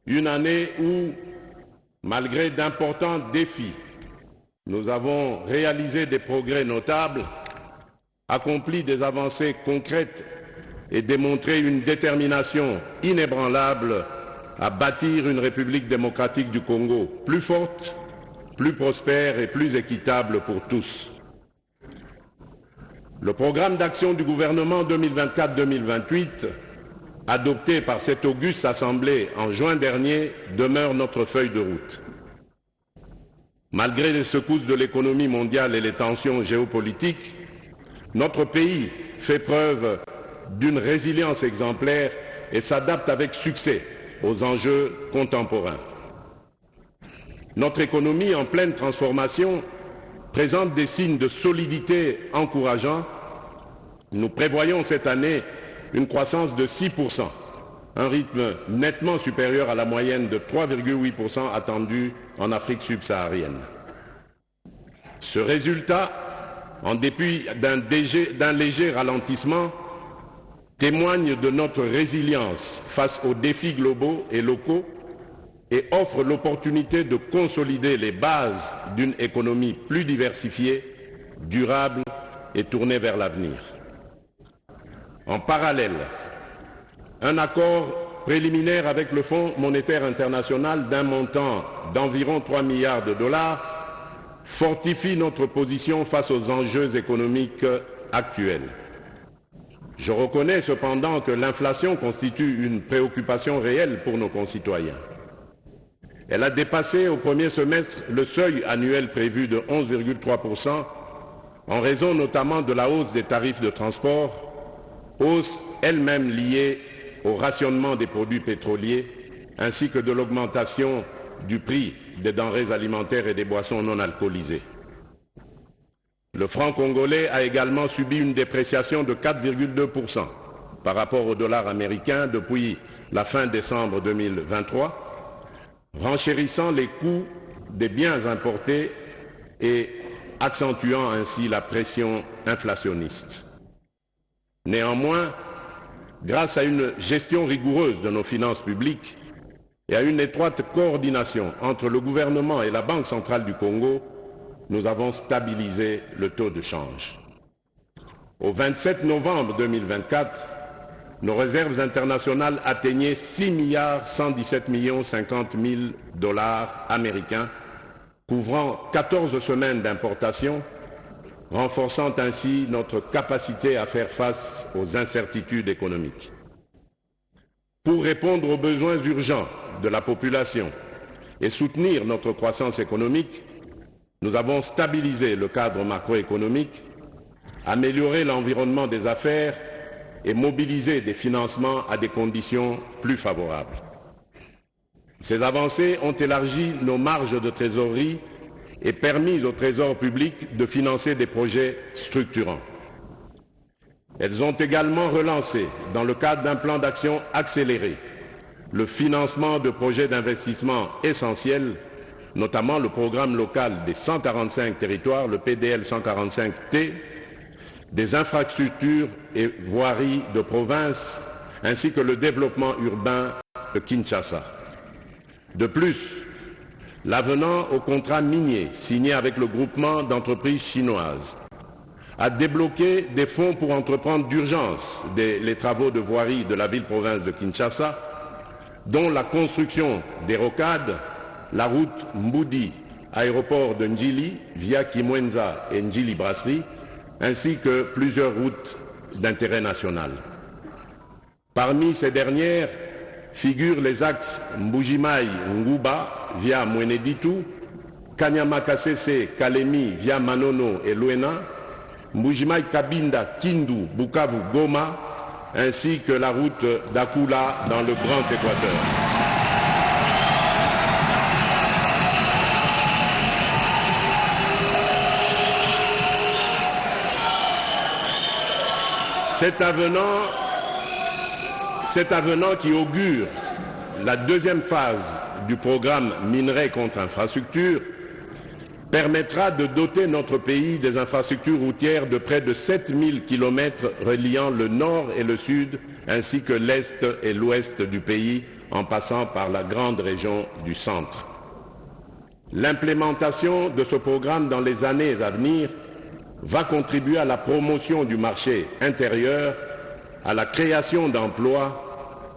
Une année où, malgré d'importants défis, nous avons réalisé des progrès notables, accompli des avancées concrètes et démontré une détermination inébranlable à bâtir une République démocratique du Congo plus forte, plus prospère et plus équitable pour tous. Le programme d'action du gouvernement 2024-2028, adopté par cette auguste Assemblée en juin dernier, demeure notre feuille de route. Malgré les secousses de l'économie mondiale et les tensions géopolitiques, notre pays fait preuve d'une résilience exemplaire et s'adapte avec succès aux enjeux contemporains. Notre économie en pleine transformation présente des signes de solidité encourageants. Nous prévoyons cette année une croissance de 6%, un rythme nettement supérieur à la moyenne de 3,8% attendue en Afrique subsaharienne. Ce résultat, en dépit d'un léger ralentissement, témoigne de notre résilience face aux défis globaux et locaux et offre l'opportunité de consolider les bases d'une économie plus diversifiée, durable et tournée vers l'avenir. En parallèle, un accord préliminaire avec le Fonds monétaire international d'un montant d'environ 3 milliards de dollars fortifie notre position face aux enjeux économiques actuels. Je reconnais cependant que l'inflation constitue une préoccupation réelle pour nos concitoyens. Elle a dépassé au premier semestre le seuil annuel prévu de 11,3% en raison notamment de la hausse des tarifs de transport, hausse elle-même liée au rationnement des produits pétroliers ainsi que de l'augmentation du prix des denrées alimentaires et des boissons non alcoolisées. Le franc congolais a également subi une dépréciation de 4,2% par rapport au dollar américain depuis la fin décembre 2023, renchérissant les coûts des biens importés et accentuant ainsi la pression inflationniste. Néanmoins, grâce à une gestion rigoureuse de nos finances publiques et à une étroite coordination entre le gouvernement et la Banque centrale du Congo, nous avons stabilisé le taux de change. Au 27 novembre 2024, nos réserves internationales atteignaient 6,117,050,000 dollars américains, couvrant 14 semaines d'importation, renforçant ainsi notre capacité à faire face aux incertitudes économiques. Pour répondre aux besoins urgents de la population et soutenir notre croissance économique, nous avons stabilisé le cadre macroéconomique, amélioré l'environnement des affaires et mobilisé des financements à des conditions plus favorables. Ces avancées ont élargi nos marges de trésorerie et permis au Trésor public de financer des projets structurants. Elles ont également relancé, dans le cadre d'un plan d'action accéléré, le financement de projets d'investissement essentiels, notamment le programme local des 145 territoires, le PDL 145T, des infrastructures et voiries de province, ainsi que le développement urbain de Kinshasa. De plus, l'avenant au contrat minier signé avec le groupement d'entreprises chinoises à débloquer des fonds pour entreprendre d'urgence les travaux de voirie de la ville-province de Kinshasa, dont la construction des rocades, la route Mboudi, aéroport de Ndjili, via Kimwenza et Ndjili Brasserie, ainsi que plusieurs routes d'intérêt national. Parmi ces dernières figurent les axes Mbujimai-Nguba via Mweneditu, Kanyama-Kasese-Kalemi via Manono et Luena, Mbujimai-Kabinda, Kindu, Bukavu, Goma, ainsi que la route d'Akula dans le Grand Équateur. Cet avenant qui augure la deuxième phase du programme Minerais contre infrastructure permettra de doter notre pays des infrastructures routières de près de 7000 km reliant le nord et le sud, ainsi que l'est et l'ouest du pays, en passant par la grande région du centre. L'implémentation de ce programme dans les années à venir va contribuer à la promotion du marché intérieur, à la création d'emplois,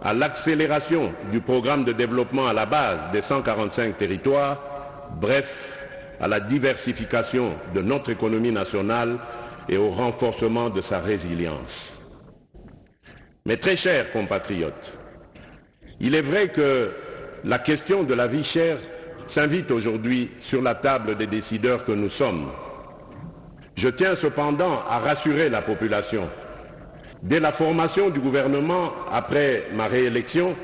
à l'accélération du programme de développement à la base des 145 territoires, bref, à la diversification de notre économie nationale et au renforcement de sa résilience. Mes très chers compatriotes, il est vrai que la question de la vie chère s'invite aujourd'hui sur la table des décideurs que nous sommes. Je tiens cependant à rassurer la population. Dès la formation du gouvernement après ma réélection,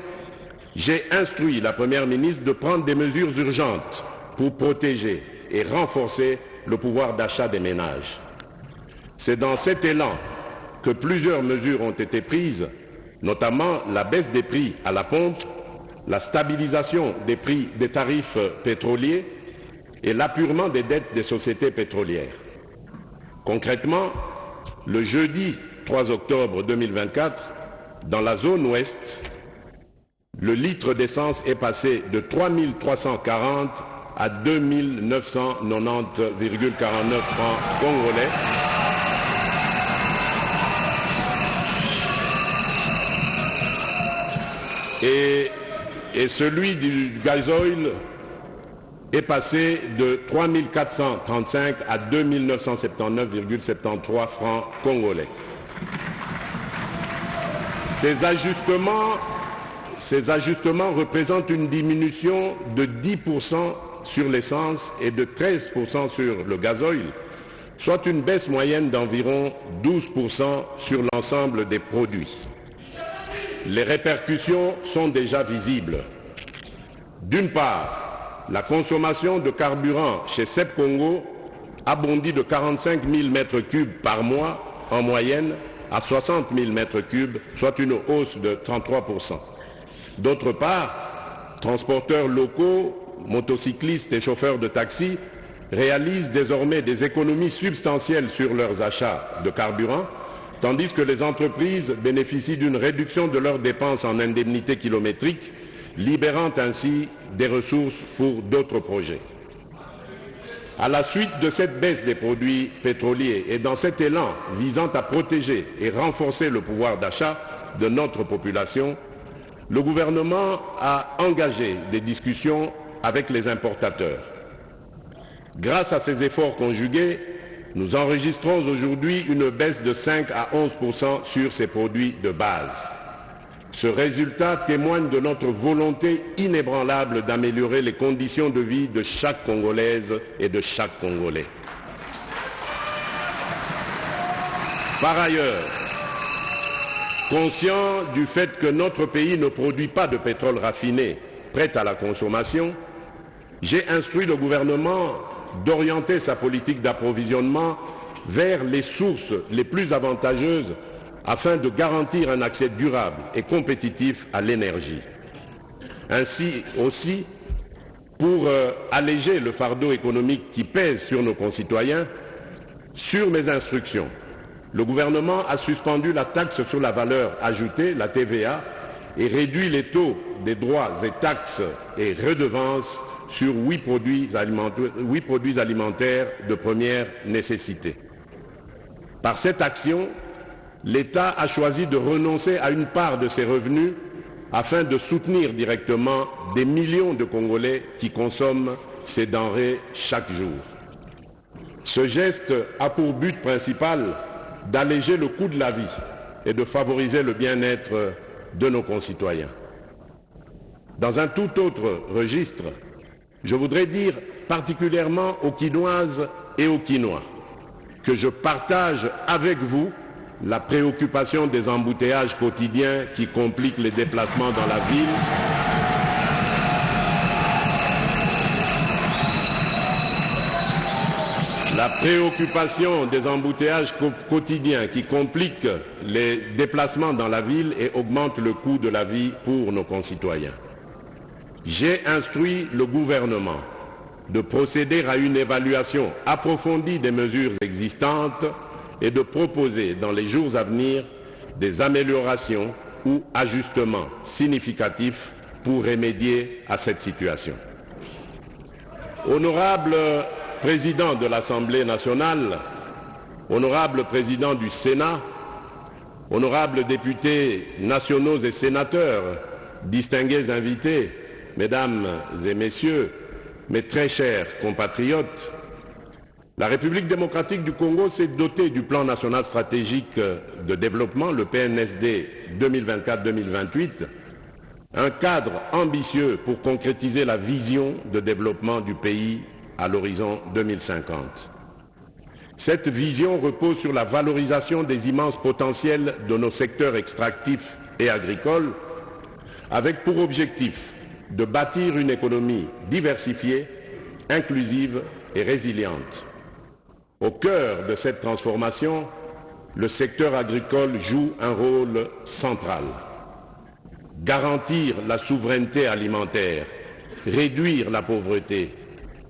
j'ai instruit la Première ministre de prendre des mesures urgentes pour protéger et renforcer le pouvoir d'achat des ménages. C'est dans cet élan que plusieurs mesures ont été prises, notamment la baisse des prix à la pompe, la stabilisation des prix des tarifs pétroliers et l'apurement des dettes des sociétés pétrolières. Concrètement, le jeudi 3 octobre 2024, dans la zone ouest, le litre d'essence est passé de 3 340 à 2 990,49 francs congolais. Et celui du gazoil est passé de 3 435 à 2 979,73 francs congolais. Ces ajustements représentent une diminution de 10% sur l'essence et de 13% sur le gazoil, soit une baisse moyenne d'environ 12% sur l'ensemble des produits. Les répercussions sont déjà visibles. D'une part, la consommation de carburant chez CEP Congo a bondi de 45 000 m3 par mois en moyenne à 60 000 m3, soit une hausse de 33%. D'autre part, transporteurs locaux, motocyclistes et chauffeurs de taxi réalisent désormais des économies substantielles sur leurs achats de carburant, tandis que les entreprises bénéficient d'une réduction de leurs dépenses en indemnités kilométriques, libérant ainsi des ressources pour d'autres projets. À la suite de cette baisse des produits pétroliers et dans cet élan visant à protéger et renforcer le pouvoir d'achat de notre population, le gouvernement a engagé des discussions avec les importateurs. Grâce à ces efforts conjugués, nous enregistrons aujourd'hui une baisse de 5 à 11% sur ces produits de base. Ce résultat témoigne de notre volonté inébranlable d'améliorer les conditions de vie de chaque Congolaise et de chaque Congolais. Par ailleurs, conscient du fait que notre pays ne produit pas de pétrole raffiné prêt à la consommation, j'ai instruit le gouvernement d'orienter sa politique d'approvisionnement vers les sources les plus avantageuses afin de garantir un accès durable et compétitif à l'énergie. Ainsi aussi, pour alléger le fardeau économique qui pèse sur nos concitoyens, sur mes instructions, le gouvernement a suspendu la taxe sur la valeur ajoutée, la TVA, et réduit les taux des droits et taxes et redevances sur 8 produits alimentaires de première nécessité. Par cette action, l'État a choisi de renoncer à une part de ses revenus afin de soutenir directement des millions de Congolais qui consomment ces denrées chaque jour. Ce geste a pour but principal d'alléger le coût de la vie et de favoriser le bien-être de nos concitoyens. Dans un tout autre registre, je voudrais dire particulièrement aux Quinoises et aux Quinois que je partage avec vous la préoccupation des embouteillages quotidiens qui compliquent les déplacements dans la ville. La préoccupation des embouteillages quotidiens qui compliquent les déplacements dans la ville et augmentent le coût de la vie pour nos concitoyens. J'ai instruit le gouvernement de procéder à une évaluation approfondie des mesures existantes et de proposer dans les jours à venir des améliorations ou ajustements significatifs pour remédier à cette situation. Honorable Président de l'Assemblée nationale, honorable Président du Sénat, honorables députés nationaux et sénateurs, distingués invités, Mesdames et Messieurs, mes très chers compatriotes, la République démocratique du Congo s'est dotée du plan national stratégique de développement, le PNSD 2024-2028, un cadre ambitieux pour concrétiser la vision de développement du pays à l'horizon 2050. Cette vision repose sur la valorisation des immenses potentiels de nos secteurs extractifs et agricoles, avec pour objectif de bâtir une économie diversifiée, inclusive et résiliente. Au cœur de cette transformation, le secteur agricole joue un rôle central. Garantir la souveraineté alimentaire, réduire la pauvreté,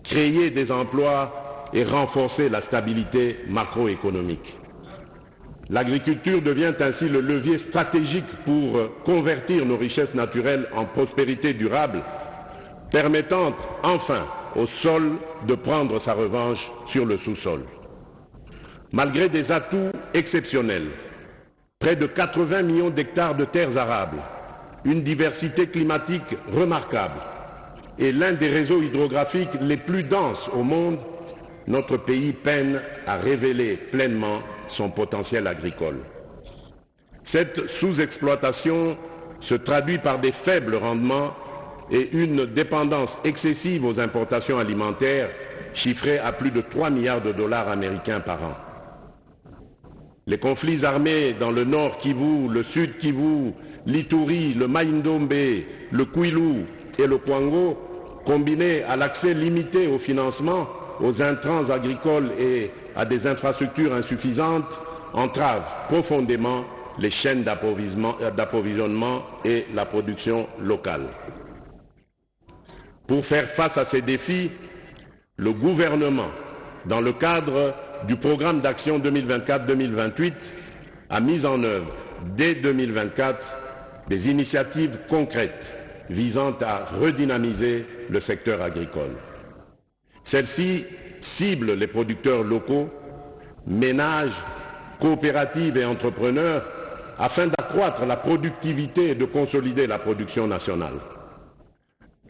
créer des emplois et renforcer la stabilité macroéconomique. L'agriculture devient ainsi le levier stratégique pour convertir nos richesses naturelles en prospérité durable, permettant enfin au sol de prendre sa revanche sur le sous-sol. Malgré des atouts exceptionnels, près de 80 millions d'hectares de terres arables, une diversité climatique remarquable et l'un des réseaux hydrographiques les plus denses au monde, notre pays peine à révéler pleinement son potentiel agricole. Cette sous-exploitation se traduit par des faibles rendements et une dépendance excessive aux importations alimentaires chiffrée à plus de 3 milliards de dollars américains par an. Les conflits armés dans le nord Kivu, le sud Kivu, l'Ituri, le Mai-Ndombe, le Kwilu et le Kwango, combinés à l'accès limité au financement, aux intrants agricoles et à des infrastructures insuffisantes, entravent profondément les chaînes d'approvisionnement et la production locale. Pour faire face à ces défis, le gouvernement, dans le cadre du programme d'action 2024-2028, a mis en œuvre dès 2024 des initiatives concrètes visant à redynamiser le secteur agricole. Celles-ci ciblent les producteurs locaux, ménages, coopératives et entrepreneurs afin d'accroître la productivité et de consolider la production nationale.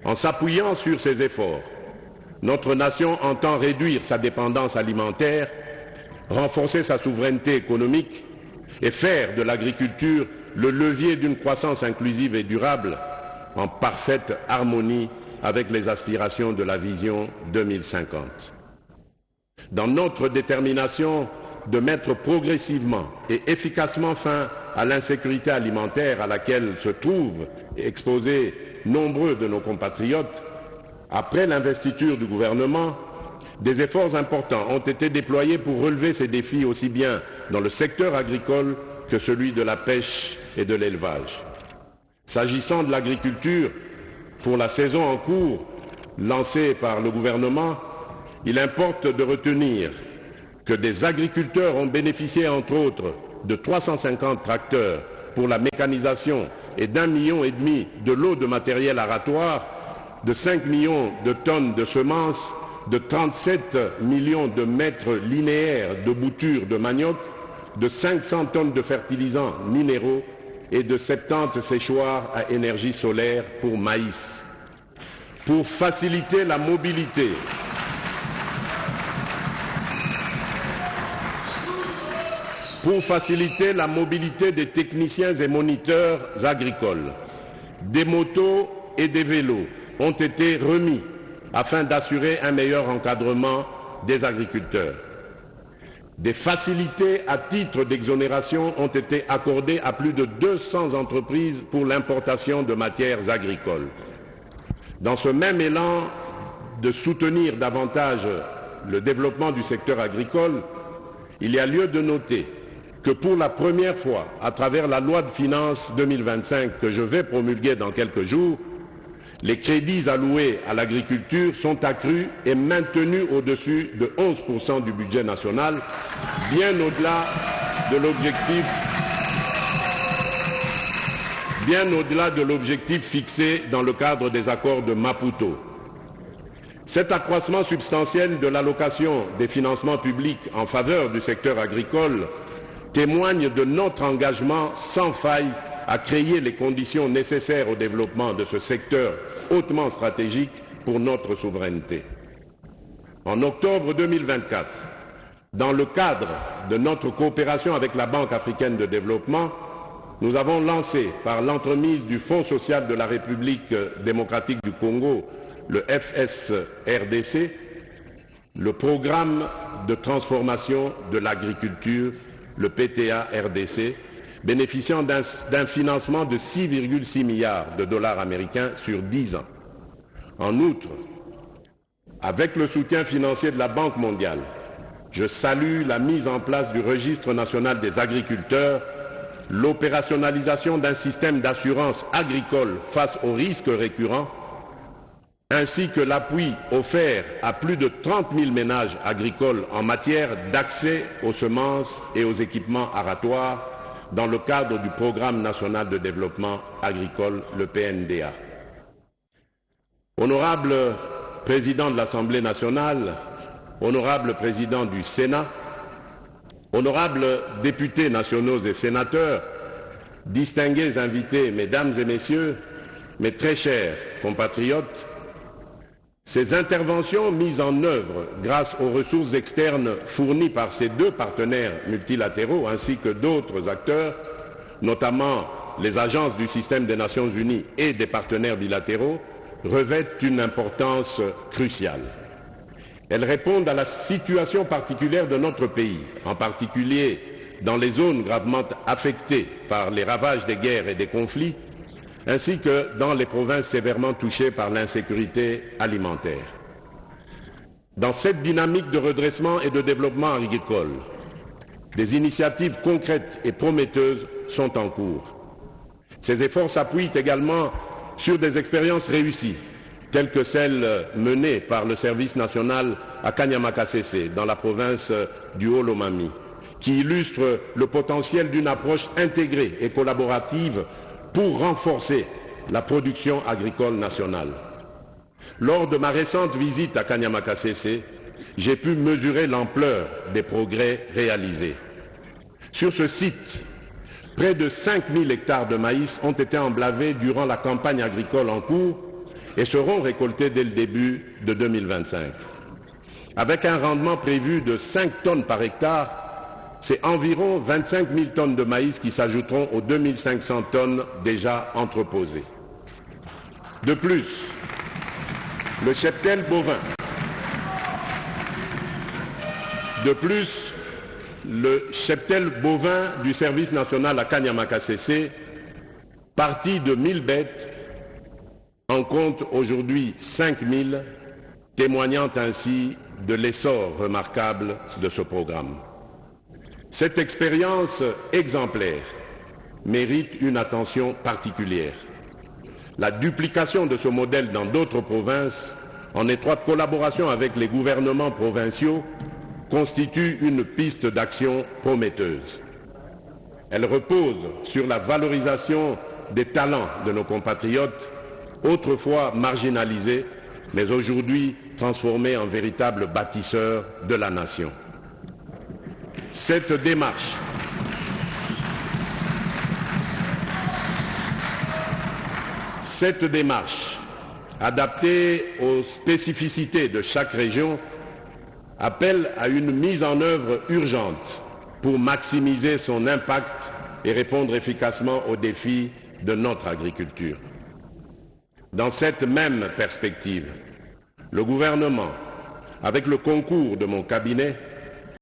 En s'appuyant sur ces efforts, notre nation entend réduire sa dépendance alimentaire, renforcer sa souveraineté économique et faire de l'agriculture le levier d'une croissance inclusive et durable en parfaite harmonie avec les aspirations de la vision 2050. Dans notre détermination de mettre progressivement et efficacement fin à l'insécurité alimentaire à laquelle se trouvent exposés nombreux de nos compatriotes, après l'investiture du gouvernement, des efforts importants ont été déployés pour relever ces défis aussi bien dans le secteur agricole que celui de la pêche et de l'élevage. S'agissant de l'agriculture, pour la saison en cours lancée par le gouvernement, il importe de retenir que des agriculteurs ont bénéficié entre autres de 350 tracteurs pour la mécanisation et d'1,5 million de lots de matériel aratoire, de 5 millions de tonnes de semences, de 37 millions de mètres linéaires de boutures de manioc, de 500 tonnes de fertilisants minéraux et de 70 séchoirs à énergie solaire pour maïs. Pour faciliter la mobilité, des techniciens et moniteurs agricoles, des motos et des vélos ont été remis afin d'assurer un meilleur encadrement des agriculteurs. Des facilités à titre d'exonération ont été accordées à plus de 200 entreprises pour l'importation de matières agricoles. Dans ce même élan de soutenir davantage le développement du secteur agricole, il y a lieu de noter que pour la première fois, à travers la loi de finances 2025 que je vais promulguer dans quelques jours, les crédits alloués à l'agriculture sont accrus et maintenus au-dessus de 11% du budget national, bien au-delà de l'objectif fixé dans le cadre des accords de Maputo. Cet accroissement substantiel de l'allocation des financements publics en faveur du secteur agricole témoigne de notre engagement sans faille à créer les conditions nécessaires au développement de ce secteur hautement stratégique pour notre souveraineté. En octobre 2024, dans le cadre de notre coopération avec la Banque africaine de développement, nous avons lancé, par l'entremise du Fonds social de la République démocratique du Congo, le FSRDC, le programme de transformation de l'agriculture, le PTA-RDC, bénéficiant d'un financement de 6,6 milliards de dollars américains sur 10 ans. En outre, avec le soutien financier de la Banque mondiale, je salue la mise en place du Registre national des agriculteurs, l'opérationnalisation d'un système d'assurance agricole face aux risques récurrents, ainsi que l'appui offert à plus de 30 000 ménages agricoles en matière d'accès aux semences et aux équipements aratoires dans le cadre du Programme national de développement agricole, le PNDA. Honorable Président de l'Assemblée nationale, honorable Président du Sénat, honorables députés nationaux et sénateurs, distingués invités, mesdames et messieurs, mes très chers compatriotes, ces interventions mises en œuvre grâce aux ressources externes fournies par ces deux partenaires multilatéraux ainsi que d'autres acteurs, notamment les agences du système des Nations Unies et des partenaires bilatéraux, revêtent une importance cruciale. Elles répondent à la situation particulière de notre pays, en particulier dans les zones gravement affectées par les ravages des guerres et des conflits, ainsi que dans les provinces sévèrement touchées par l'insécurité alimentaire. Dans cette dynamique de redressement et de développement agricole, des initiatives concrètes et prometteuses sont en cours. Ces efforts s'appuient également sur des expériences réussies, telles que celles menées par le service national à Kanyamakasese, dans la province du Haut-Lomami, qui illustrent le potentiel d'une approche intégrée et collaborative pour renforcer la production agricole nationale. Lors de ma récente visite à Kanyamakasese, j'ai pu mesurer l'ampleur des progrès réalisés. Sur ce site, près de 5000 hectares de maïs ont été emblavés durant la campagne agricole en cours et seront récoltés dès le début de 2025. Avec un rendement prévu de 5 tonnes par hectare, c'est environ 25 000 tonnes de maïs qui s'ajouteront aux 2500 tonnes déjà entreposées. De plus, le cheptel bovin du service national à Kanyamakasese, parti de 1000 bêtes, en compte aujourd'hui 5000, témoignant ainsi de l'essor remarquable de ce programme. Cette expérience exemplaire mérite une attention particulière. La duplication de ce modèle dans d'autres provinces, en étroite collaboration avec les gouvernements provinciaux, constitue une piste d'action prometteuse. Elle repose sur la valorisation des talents de nos compatriotes, autrefois marginalisés, mais aujourd'hui transformés en véritables bâtisseurs de la nation. Cette démarche Cette démarche, adaptée aux spécificités de chaque région, appelle à une mise en œuvre urgente pour maximiser son impact et répondre efficacement aux défis de notre agriculture. Dans cette même perspective, le gouvernement, avec le concours de mon cabinet,